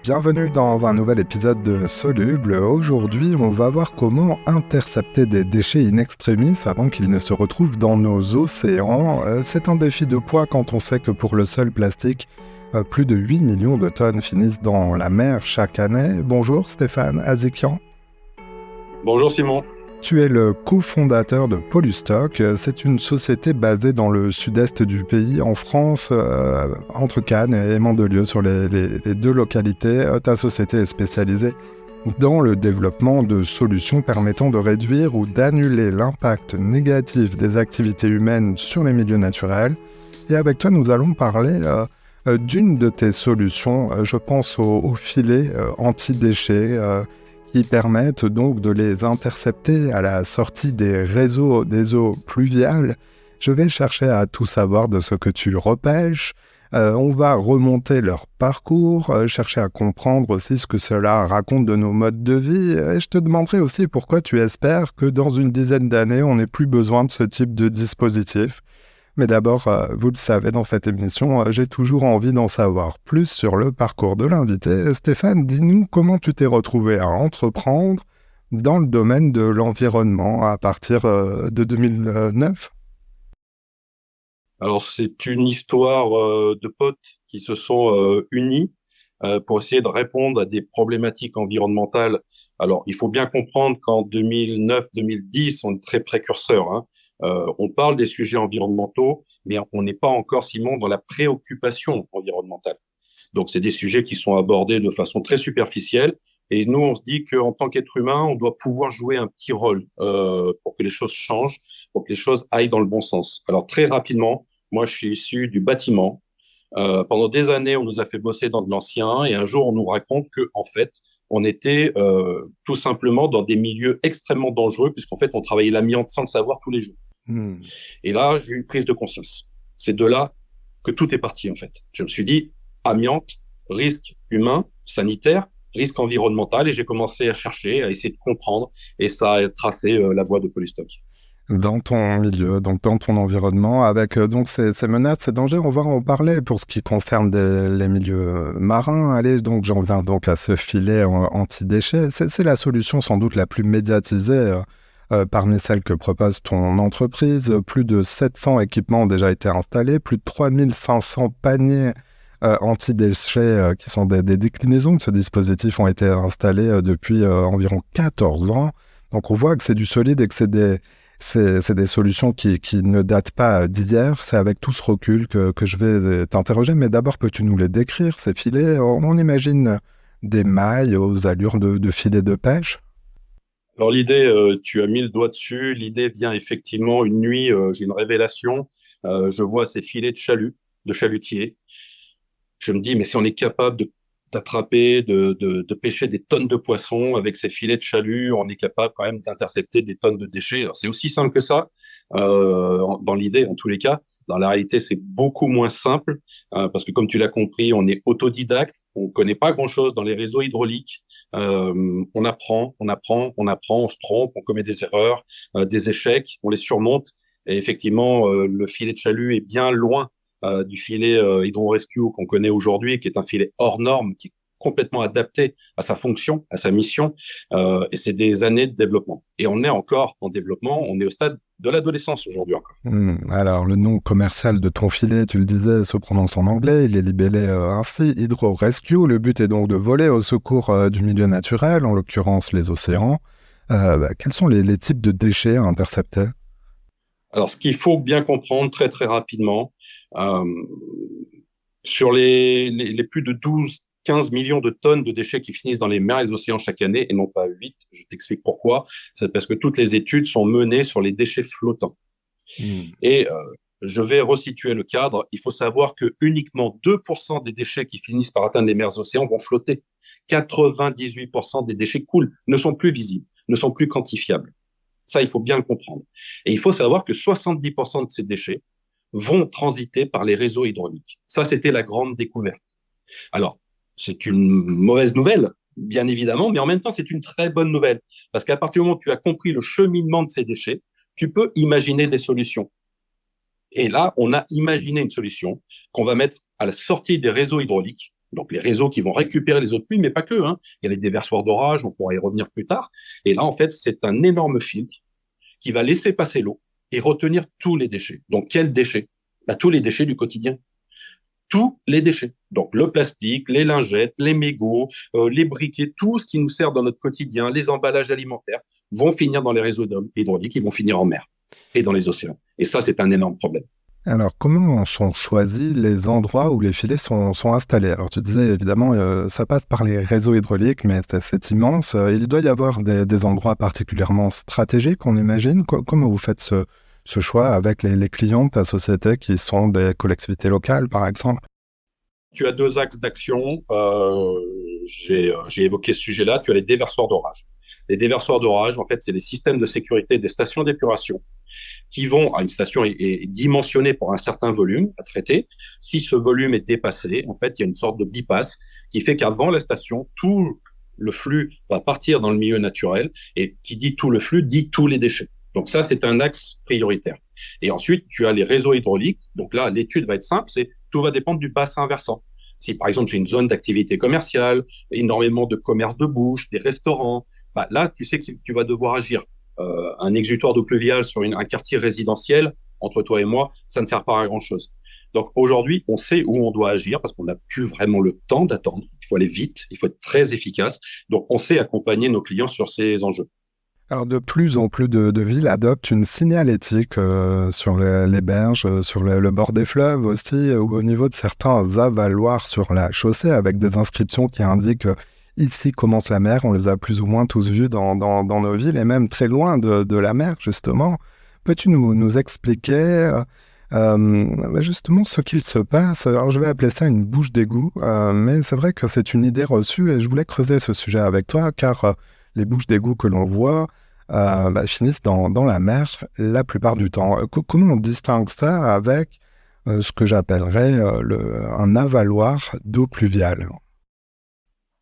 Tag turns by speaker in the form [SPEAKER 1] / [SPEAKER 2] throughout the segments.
[SPEAKER 1] Bienvenue dans un nouvel épisode de Soluble. Aujourd'hui, on va voir comment intercepter des déchets in extremis avant qu'ils ne se retrouvent dans nos océans. C'est un défi de poids quand on sait que pour le seul plastique, plus de 8 millions de tonnes finissent dans la mer chaque année. Bonjour Stéphane Azikian.
[SPEAKER 2] Bonjour Simon.
[SPEAKER 1] Tu es le cofondateur de Polystock. C'est une société basée dans le sud-est du pays, en France, entre Cannes et Mandelieu, sur les deux localités. Ta société est spécialisée dans le développement de solutions permettant de réduire ou d'annuler l'impact négatif des activités humaines sur les milieux naturels. Et avec toi, nous allons parler d'une de tes solutions. Je pense aux filets anti-déchets qui permettent donc de les intercepter à la sortie des réseaux des eaux pluviales. Je vais chercher à tout savoir de ce que tu repêches. On va remonter leur parcours, chercher à comprendre aussi ce que cela raconte de nos modes de vie. Et je te demanderai aussi pourquoi tu espères que dans une dizaine d'années, on n'ait plus besoin de ce type de dispositif. Mais d'abord, vous le savez, dans cette émission, j'ai toujours envie d'en savoir plus sur le parcours de l'invité. Stéphane, dis-nous comment tu t'es retrouvé à entreprendre dans le domaine de l'environnement à partir de 2009.
[SPEAKER 2] Alors c'est une histoire de potes qui se sont unis pour essayer de répondre à des problématiques environnementales. Alors il faut bien comprendre qu'en 2009-2010, on est très précurseurs, hein. On parle des sujets environnementaux, mais on n'est pas encore, Simon, dans la préoccupation environnementale. Donc c'est des sujets qui sont abordés de façon très superficielle. Et nous, on se dit qu'en tant qu'être humain, on doit pouvoir jouer un petit rôle pour que les choses changent, pour que les choses aillent dans le bon sens. Alors très rapidement, moi, je suis issu du bâtiment. Pendant des années, on nous a fait bosser dans de l'ancien, et un jour, on nous raconte que, en fait, on était tout simplement dans des milieux extrêmement dangereux, puisqu'en fait, on travaillait l'amiante sans le savoir tous les jours.
[SPEAKER 1] Hmm.
[SPEAKER 2] Et là, j'ai eu une prise de conscience. C'est de là que tout est parti, en fait. Je me suis dit, amiante, risque humain, sanitaire, risque environnemental, et j'ai commencé à chercher, à essayer de comprendre, et ça a tracé la voie de Polystock.
[SPEAKER 1] Dans ton milieu, donc dans ton environnement, avec donc ces menaces, ces dangers, on va en parler pour ce qui concerne les milieux marins. Allez, donc j'en viens donc à ce filet anti-déchets. C'est la solution sans doute la plus médiatisée parmi celles que propose ton entreprise. Plus de 700 équipements ont déjà été installés, plus de 3500 paniers anti-déchets qui sont des déclinaisons de ce dispositif ont été installés depuis environ 14 ans. Donc on voit que c'est du solide et que c'est des solutions qui ne datent pas d'hier. C'est avec tout ce recul que je vais t'interroger. Mais d'abord, peux-tu nous les décrire, ces filets? On imagine des mailles aux allures de filets de pêche.
[SPEAKER 2] Alors l'idée, tu as mis le doigt dessus. L'idée vient effectivement une nuit, j'ai une révélation. Je vois ces filets de chalut, de chalutiers. Je me dis, mais si on est capable d'attraper, de pêcher des tonnes de poissons avec ces filets de chalut, on est capable quand même d'intercepter des tonnes de déchets. Alors, c'est aussi simple que ça, dans l'idée, en tous les cas. Dans la réalité, c'est beaucoup moins simple, parce que comme tu l'as compris, on est autodidacte, on ne connaît pas grand-chose dans les réseaux hydrauliques. On apprend, on apprend, on apprend, on se trompe, on commet des erreurs, des échecs, on les surmonte. Et effectivement, le filet de chalut est bien loin du filet Hydro-Rescue qu'on connaît aujourd'hui, qui est un filet hors norme, qui est complètement adapté à sa fonction, à sa mission, et c'est des années de développement. Et on est encore en développement, on est au stade de l'adolescence aujourd'hui encore.
[SPEAKER 1] Alors, le nom commercial de ton filet, tu le disais, se prononce en anglais. Il est libellé ainsi, Hydro Rescue. Le but est donc de voler au secours du milieu naturel, en l'occurrence les océans. Quels sont les types de déchets à intercepter?
[SPEAKER 2] Alors, ce qu'il faut bien comprendre très très rapidement, euh, sur les plus de 12-15 millions de tonnes de déchets qui finissent dans les mers et les océans chaque année, et non pas 8, je t'explique pourquoi, c'est parce que toutes les études sont menées sur les déchets flottants.
[SPEAKER 1] Hmm.
[SPEAKER 2] Et je vais resituer le cadre. Il faut savoir que uniquement 2% des déchets qui finissent par atteindre les mers et océans vont flotter. 98% des déchets coulent, ne sont plus visibles, ne sont plus quantifiables. Ça, il faut bien le comprendre. Et il faut savoir que 70% de ces déchets vont transiter par les réseaux hydrauliques. Ça, c'était la grande découverte. Alors, c'est une mauvaise nouvelle, bien évidemment, mais en même temps, c'est une très bonne nouvelle. Parce qu'à partir du moment où tu as compris le cheminement de ces déchets, tu peux imaginer des solutions. Et là, on a imaginé une solution qu'on va mettre à la sortie des réseaux hydrauliques. Donc les réseaux qui vont récupérer les eaux de pluie, mais pas que, hein. Il y a les déversoirs d'orage, on pourra y revenir plus tard. Et là, en fait, c'est un énorme filtre qui va laisser passer l'eau et retenir tous les déchets. Donc quels déchets? Bah, tous les déchets du quotidien. Tous les déchets. Donc le plastique, les lingettes, les mégots, les briquets, tout ce qui nous sert dans notre quotidien, les emballages alimentaires, vont finir dans les réseaux hydrauliques, ils vont finir en mer et dans les océans. Et ça, c'est un énorme problème.
[SPEAKER 1] Alors, comment sont choisis les endroits où les filets sont installés? Alors, tu disais évidemment, ça passe par les réseaux hydrauliques, mais c'est immense. Il doit y avoir des endroits particulièrement stratégiques, on imagine. Comment vous faites ce choix avec les clients de ta société qui sont des collectivités locales, par exemple?
[SPEAKER 2] Tu as deux axes d'action. J'ai évoqué ce sujet-là. Tu as les déversoirs d'orage. Les déversoirs d'orage, en fait, c'est les systèmes de sécurité des stations d'épuration qui vont, à une station est dimensionnée pour un certain volume à traiter. Si ce volume est dépassé, en fait, il y a une sorte de bypass qui fait qu'avant la station, tout le flux va partir dans le milieu naturel. Et qui dit tout le flux, dit tous les déchets. Donc ça, c'est un axe prioritaire. Et ensuite, tu as les réseaux hydrauliques. Donc là, l'étude va être simple, c'est tout va dépendre du bassin versant. Si par exemple j'ai une zone d'activité commerciale, énormément de commerce de bouche, des restaurants, bah, là tu sais que tu vas devoir agir. Un exutoire d'eau pluviale sur un quartier résidentiel, entre toi et moi, ça ne sert pas à grand-chose. Donc aujourd'hui, on sait où on doit agir parce qu'on n'a plus vraiment le temps d'attendre. Il faut aller vite, il faut être très efficace. Donc on sait accompagner nos clients sur ces enjeux.
[SPEAKER 1] Alors, de plus en plus de villes adoptent une signalétique sur les berges, sur le bord des fleuves aussi, ou au niveau de certains avaloirs sur la chaussée, avec des inscriptions qui indiquent ici commence la mer. On les a plus ou moins tous vus dans nos villes, et même très loin de la mer, justement. Peux-tu nous expliquer justement ce qu'il se passe? Alors, je vais appeler ça une bouche d'égout, mais c'est vrai que c'est une idée reçue, et je voulais creuser ce sujet avec toi, car les bouches d'égout que l'on voit finissent dans la mer la plupart du temps. Comment on distingue ça avec ce que j'appellerais un avaloir d'eau pluviale?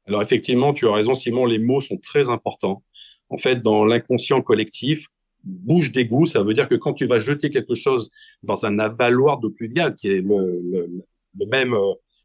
[SPEAKER 2] Alors effectivement, tu as raison, Simon, les mots sont très importants. En fait, dans l'inconscient collectif, bouche d'égout, ça veut dire que quand tu vas jeter quelque chose dans un avaloir d'eau pluviale, qui est le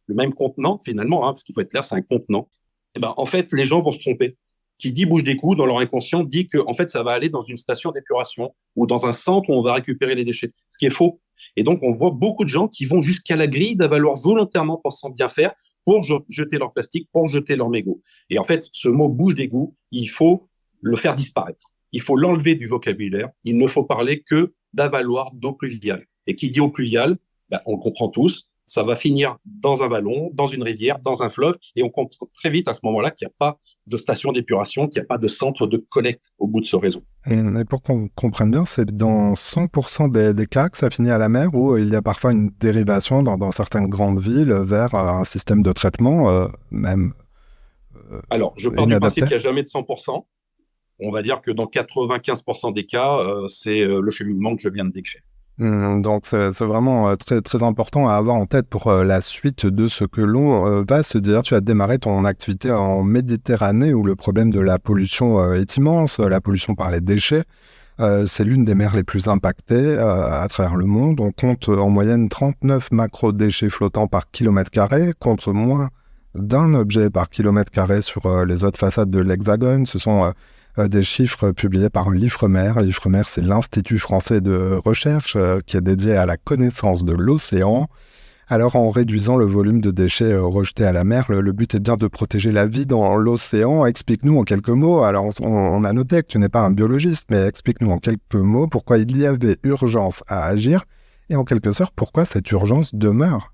[SPEAKER 2] même contenant finalement, hein, parce qu'il faut être clair, c'est un contenant, et ben, en fait, les gens vont se tromper. Qui dit bouche d'égout dans leur inconscient dit que en fait, ça va aller dans une station d'épuration ou dans un centre où on va récupérer les déchets, ce qui est faux. Et donc, on voit beaucoup de gens qui vont jusqu'à la grille d'avaloir volontairement pensant bien faire pour jeter leur plastique, pour jeter leur mégot. Et en fait, ce mot bouche d'égout, il faut le faire disparaître. Il faut l'enlever du vocabulaire. Il ne faut parler que d'avaloir d'eau pluviale. Et qui dit eau pluviale, ben, on le comprend tous, ça va finir dans un vallon, dans une rivière, dans un fleuve, et on comprend très vite à ce moment-là qu'il n'y a pas de station d'épuration, qu'il n'y a pas de centre de collecte au bout de ce réseau.
[SPEAKER 1] Et pour qu'on comprenne bien, c'est dans 100% des cas que ça finit à la mer, où il y a parfois une dérivation dans certaines grandes villes vers un système de traitement même
[SPEAKER 2] Alors, je pars du
[SPEAKER 1] inadapté.
[SPEAKER 2] principe qu'il n'y a jamais de 100%. On va dire que dans 95% des cas, c'est le cheminement que je viens de décrire.
[SPEAKER 1] Donc c'est vraiment très, très important à avoir en tête pour la suite de ce que l'on va se dire. Tu as démarré ton activité en Méditerranée où le problème de la pollution est immense, la pollution par les déchets. C'est l'une des mers les plus impactées à travers le monde. On compte en moyenne 39 macro-déchets flottants par kilomètre carré, contre moins d'un objet par kilomètre carré sur les autres façades de l'Hexagone. Ce sont des chiffres publiés par l'IFREMER. L'IFREMER, c'est l'Institut français de recherche qui est dédié à la connaissance de l'océan. Alors, en réduisant le volume de déchets rejetés à la mer, le but est bien de protéger la vie dans l'océan. Explique-nous en quelques mots. Alors, on a noté que tu n'es pas un biologiste, mais explique-nous en quelques mots pourquoi il y avait urgence à agir et en quelque sorte pourquoi cette urgence demeure.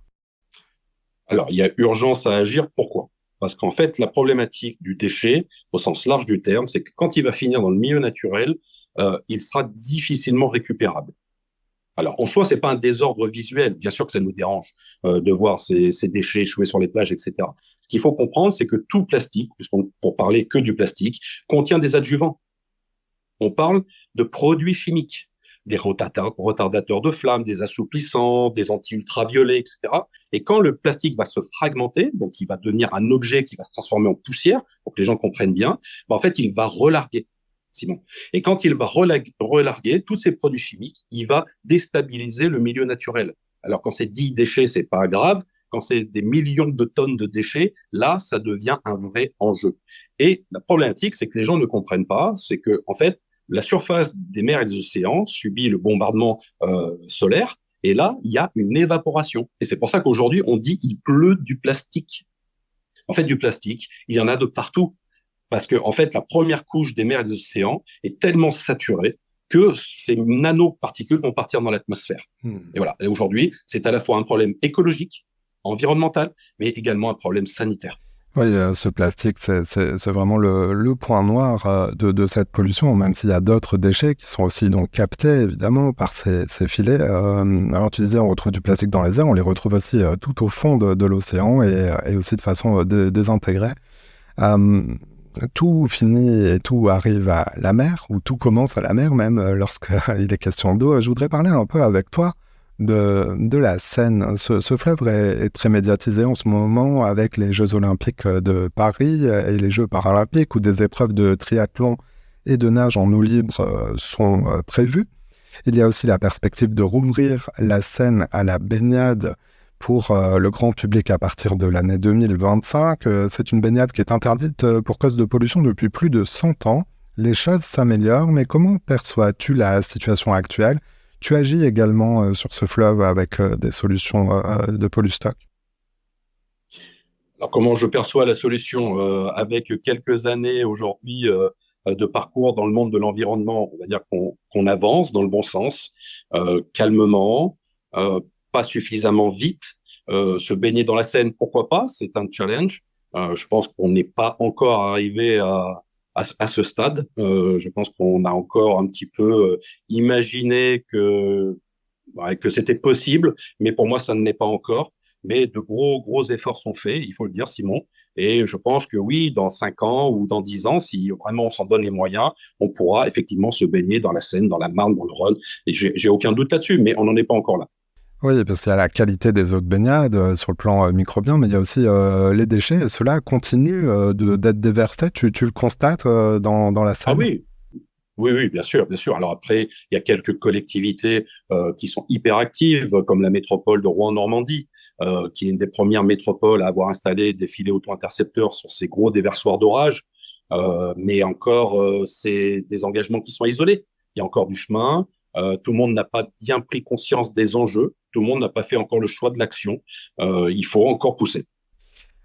[SPEAKER 2] Alors, il y a urgence à agir. Pourquoi? Parce qu'en fait, la problématique du déchet, au sens large du terme, c'est que quand il va finir dans le milieu naturel, il sera difficilement récupérable. Alors, en soi, c'est pas un désordre visuel. Bien sûr que ça nous dérange de voir ces déchets échouer sur les plages, etc. Ce qu'il faut comprendre, c'est que tout plastique, pour parler que du plastique, contient des adjuvants. On parle de produits chimiques, des retardateurs de flamme, des assouplissants, des anti-ultraviolets, etc. Et quand le plastique va se fragmenter, donc il va devenir un objet qui va se transformer en poussière, pour que les gens comprennent bien, ben en fait, il va relarguer. Simon. Et quand il va relarguer tous ces produits chimiques, il va déstabiliser le milieu naturel. Alors quand c'est dit déchets, c'est pas grave, quand c'est des millions de tonnes de déchets, là, ça devient un vrai enjeu. Et la problématique, c'est que les gens ne comprennent pas, c'est que, en fait, la surface des mers et des océans subit le bombardement solaire, et là, il y a une évaporation. Et c'est pour ça qu'aujourd'hui, on dit qu'il pleut du plastique. En fait, du plastique, il y en a de partout. Parce que, en fait, la première couche des mers et des océans est tellement saturée que ces nanoparticules vont partir dans l'atmosphère. Et voilà. Et aujourd'hui, c'est à la fois un problème écologique, environnemental, mais également un problème sanitaire.
[SPEAKER 1] Oui, ce plastique, c'est vraiment le point noir de cette pollution, même s'il y a d'autres déchets qui sont aussi donc captés, évidemment, par ces filets. Alors, tu disais, on retrouve du plastique dans les airs, on les retrouve aussi tout au fond de l'océan et aussi de façon désintégrée. Euh, Tout finit et tout arrive à la mer, ou tout commence à la mer, même lorsqu'il est question d'eau. Je voudrais parler un peu avec toi de la Seine. Ce fleuve est très médiatisé en ce moment avec les Jeux Olympiques de Paris et les Jeux Paralympiques, où des épreuves de triathlon et de nage en eau libre sont prévues. Il y a aussi la perspective de rouvrir la Seine à la baignade pour le grand public à partir de l'année 2025. C'est une baignade qui est interdite pour cause de pollution depuis plus de 100 ans. Les choses s'améliorent, mais comment perçois-tu la situation actuelle? Tu agis également sur ce fleuve avec des solutions de Polystock.
[SPEAKER 2] Alors, comment je perçois la solution avec quelques années aujourd'hui de parcours dans le monde de l'environnement, on va dire qu'on avance dans le bon sens, calmement, pas suffisamment vite. Se baigner dans la Seine, pourquoi pas? C'est un challenge. Je pense qu'on n'est pas encore arrivé à ce stade. Je pense qu'on a encore un petit peu imaginé que c'était possible, mais pour moi, ça ne l'est pas encore. Mais de gros efforts sont faits, il faut le dire, Simon. Et je pense que oui, dans 5 ans ou dans 10 ans, si vraiment on s'en donne les moyens, on pourra effectivement se baigner dans la Seine, dans la Marne, dans le Rhône. Et j'ai aucun doute là-dessus, mais on n'en est pas encore là.
[SPEAKER 1] Oui, parce qu'il y a la qualité des eaux de baignade sur le plan microbien, mais il y a aussi les déchets. Et cela continue d'être déversé. Tu le constates dans la
[SPEAKER 2] Ah
[SPEAKER 1] Seine?
[SPEAKER 2] oui, oui, bien sûr, bien sûr. Alors après, il y a quelques collectivités qui sont hyper actives, comme la métropole de Rouen-Normandie, qui est une des premières métropoles à avoir installé des filets auto-intercepteurs sur ces gros déversoirs d'orage. Mais encore, c'est des engagements qui sont isolés. Il y a encore du chemin. Tout le monde n'a pas bien pris conscience des enjeux. Tout le monde n'a pas fait encore le choix de l'action. Il faut encore pousser.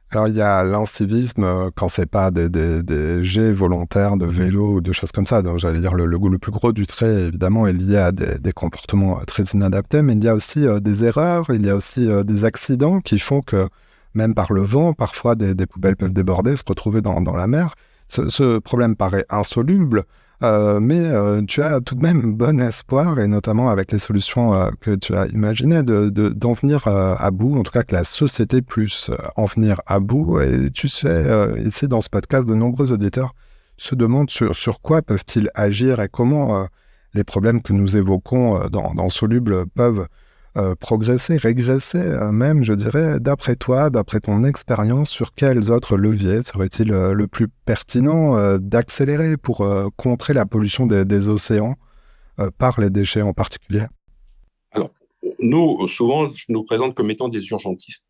[SPEAKER 1] Alors, il y a l'incivisme quand c'est pas des jets volontaires de vélo ou de choses comme ça. Donc, j'allais dire le plus gros du trait, évidemment, est lié à des comportements très inadaptés, mais il y a aussi des erreurs, il y a aussi des accidents qui font que, même par le vent, parfois des poubelles peuvent déborder, se retrouver dans la mer. Ce problème paraît insoluble, mais tu as tout de même bon espoir, et notamment avec les solutions que tu as imaginées, d'en venir à bout, en tout cas que la société puisse en venir à bout. Et tu sais, ici dans ce podcast, de nombreux auditeurs se demandent sur quoi peuvent-ils agir et comment les problèmes que nous évoquons dans Soluble peuvent progresser, régresser même, je dirais. D'après toi, d'après ton expérience, sur quels autres leviers serait-il le plus pertinent d'accélérer pour contrer la pollution des océans par les déchets en particulier?
[SPEAKER 2] Alors, nous, souvent, je nous présente comme étant des urgentistes.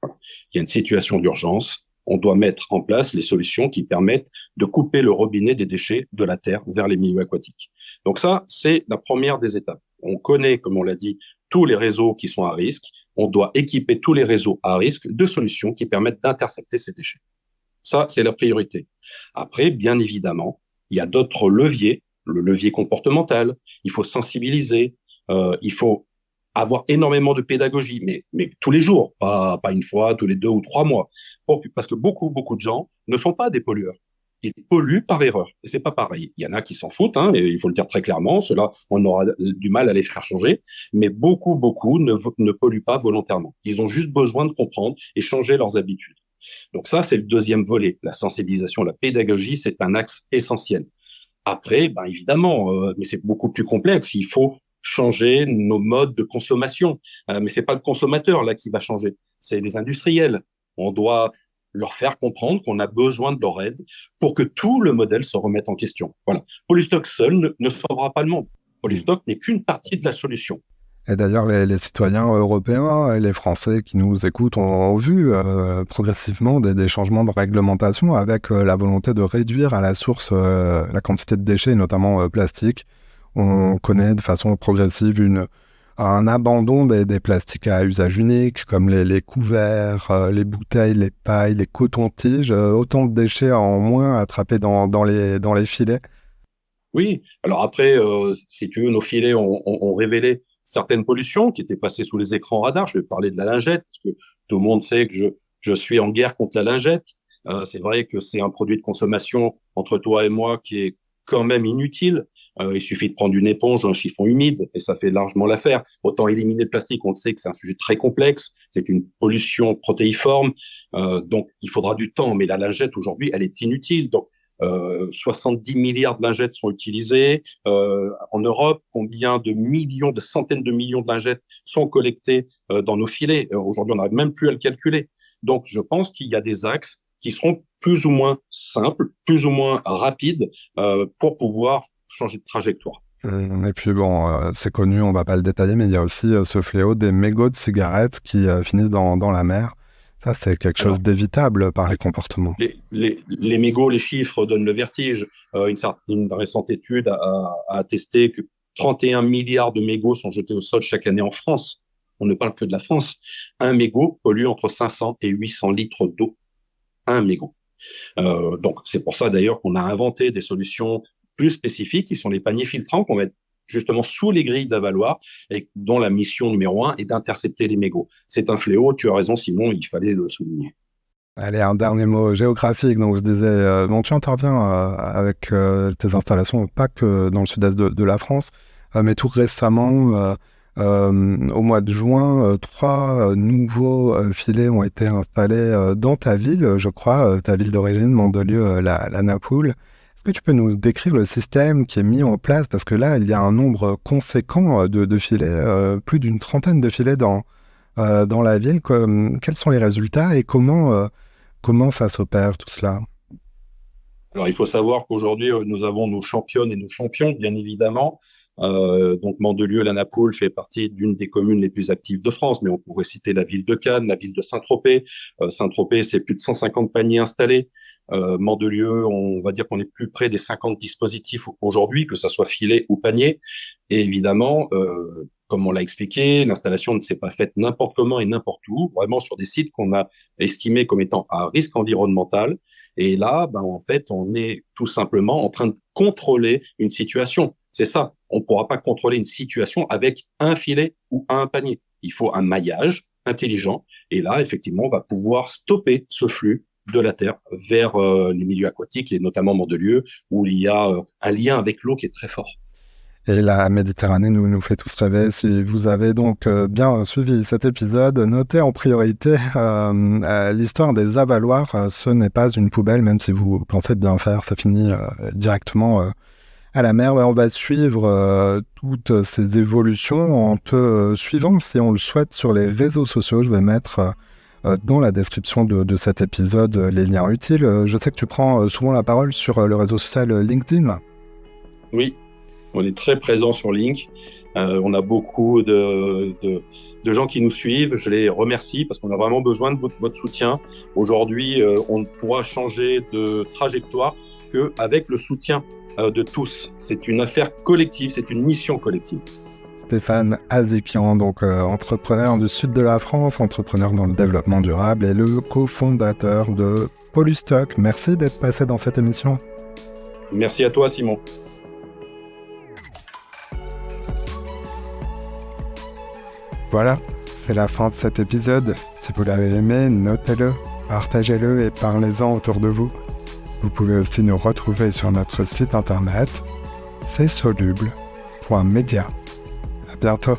[SPEAKER 2] Il y a une situation d'urgence. On doit mettre en place les solutions qui permettent de couper le robinet des déchets de la terre vers les milieux aquatiques. Donc ça, c'est la première des étapes. On connaît, comme on l'a dit, tous les réseaux qui sont à risque. On doit équiper tous les réseaux à risque de solutions qui permettent d'intercepter ces déchets. Ça, c'est la priorité. Après, bien évidemment, il y a d'autres leviers, le levier comportemental. Il faut sensibiliser, il faut avoir énormément de pédagogie, mais tous les jours, pas une fois, tous les 2 ou 3 mois. Parce que beaucoup de gens ne sont pas des pollueurs. Ils polluent par erreur. Et c'est pas pareil. Il y en a qui s'en foutent, hein, et il faut le dire très clairement. Cela, on aura du mal à les faire changer. Mais beaucoup ne polluent pas volontairement. Ils ont juste besoin de comprendre et changer leurs habitudes. Donc ça, c'est le deuxième volet. La sensibilisation, la pédagogie, c'est un axe essentiel. Après, ben évidemment, mais c'est beaucoup plus complexe. Il faut changer nos modes de consommation. Mais c'est pas le consommateur là qui va changer, c'est les industriels. On doit leur faire comprendre qu'on a besoin de leur aide pour que tout le modèle se remette en question. Voilà. Polystock seul ne sauvera pas le monde. Polystock n'est qu'une partie de la solution.
[SPEAKER 1] Et d'ailleurs, les citoyens européens et les Français qui nous écoutent ont vu progressivement des changements de réglementation avec la volonté de réduire à la source la quantité de déchets, notamment plastique. On connaît de façon progressive un abandon des plastiques à usage unique, comme les couverts, les bouteilles, les pailles, les cotons-tiges, autant de déchets en moins attrapés dans les filets.
[SPEAKER 2] Oui, alors après, si tu veux, nos filets ont révélé certaines pollutions qui étaient passées sous les écrans radars. Je vais parler de la lingette, parce que tout le monde sait que je suis en guerre contre la lingette. C'est vrai que c'est un produit de consommation entre toi et moi qui est quand même inutile. Il suffit de prendre une éponge, un chiffon humide, et ça fait largement l'affaire. Autant éliminer le plastique, on sait que c'est un sujet très complexe, c'est une pollution protéiforme, donc il faudra du temps, mais la lingette aujourd'hui, elle est inutile. Donc 70 milliards de lingettes sont utilisées. En Europe, combien de millions, de centaines de millions de lingettes sont collectées dans nos filets? Aujourd'hui, on n'arrive même plus à le calculer. Donc, je pense qu'il y a des axes qui seront plus ou moins simples, plus ou moins rapides pour pouvoir changer de trajectoire.
[SPEAKER 1] Et puis bon, c'est connu, on va pas le détailler, mais il y a aussi ce fléau des mégots de cigarettes qui finissent dans la mer. Ça, c'est quelque chose
[SPEAKER 2] Alors,
[SPEAKER 1] d'évitable par les comportements.
[SPEAKER 2] les mégots, les chiffres donnent le vertige. Une récente étude a attesté que 31 milliards de mégots sont jetés au sol chaque année en France. On ne parle que de la France. Un mégot pollue entre 500 et 800 litres d'eau. Un mégot. Donc, c'est pour ça d'ailleurs qu'on a inventé des solutions plus spécifiques qui sont les paniers filtrants qu'on met justement sous les grilles d'avaloir et dont la mission numéro 1 est d'intercepter les mégots. C'est un fléau, tu as raison Simon, il fallait le souligner.
[SPEAKER 1] Allez, un dernier mot géographique. Donc, je disais, bon, tu interviens avec tes installations, pas que dans le sud-est de la France, mais tout récemment, au mois de juin, 3 nouveaux filets ont été installés dans ta ville, je crois, ta ville d'origine, Mandelieu, la Napoule. Est-ce que tu peux nous décrire le système qui est mis en place? Parce que là, il y a un nombre conséquent de filets, plus d'une trentaine de filets dans la ville. Quels sont les résultats et comment ça s'opère tout cela?
[SPEAKER 2] Alors, il faut savoir qu'aujourd'hui, nous avons nos championnes et nos champions, bien évidemment. Donc, Mandelieu-la Napoule fait partie d'une des communes les plus actives de France, mais on pourrait citer la ville de Cannes, la ville de Saint-Tropez. Saint-Tropez, c'est plus de 150 paniers installés. Mandelieu, on va dire qu'on est plus près des 50 dispositifs aujourd'hui, que ça soit filet ou panier. Et évidemment, comme on l'a expliqué, l'installation ne s'est pas faite n'importe comment et n'importe où, vraiment sur des sites qu'on a estimés comme étant à risque environnemental. Et là, ben, en fait, on est tout simplement en train de contrôler une situation. C'est ça. On ne pourra pas contrôler une situation avec un filet ou un panier. Il faut un maillage intelligent. Et là, effectivement, on va pouvoir stopper ce flux de la terre vers les milieux aquatiques et notamment Mandelieu, où il y a un lien avec l'eau qui est très fort.
[SPEAKER 1] Et la Méditerranée nous fait tous rêver. Si vous avez donc bien suivi cet épisode, notez en priorité l'histoire des avaloirs. Ce n'est pas une poubelle, même si vous pensez bien faire, ça finit directement à la mer. On va suivre toutes ces évolutions en te suivant, si on le souhaite, sur les réseaux sociaux. Je vais mettre dans la description de cet épisode les liens utiles. Je sais que tu prends souvent la parole sur le réseau social LinkedIn.
[SPEAKER 2] Oui, on est très présent sur Link. On a beaucoup de gens qui nous suivent. Je les remercie parce qu'on a vraiment besoin de votre soutien. Aujourd'hui, on ne pourra changer de trajectoire qu'avec le soutien de tous. C'est une affaire collective, c'est une mission collective.
[SPEAKER 1] Stéphane Azikian, donc entrepreneur du sud de la France, entrepreneur dans le développement durable et le cofondateur de Polystock. Merci d'être passé dans cette émission.
[SPEAKER 2] Merci à toi, Simon.
[SPEAKER 1] Voilà, c'est la fin de cet épisode. Si vous l'avez aimé, notez-le, partagez-le et parlez-en autour de vous. Vous pouvez aussi nous retrouver sur notre site internet csoluble.media. À bientôt.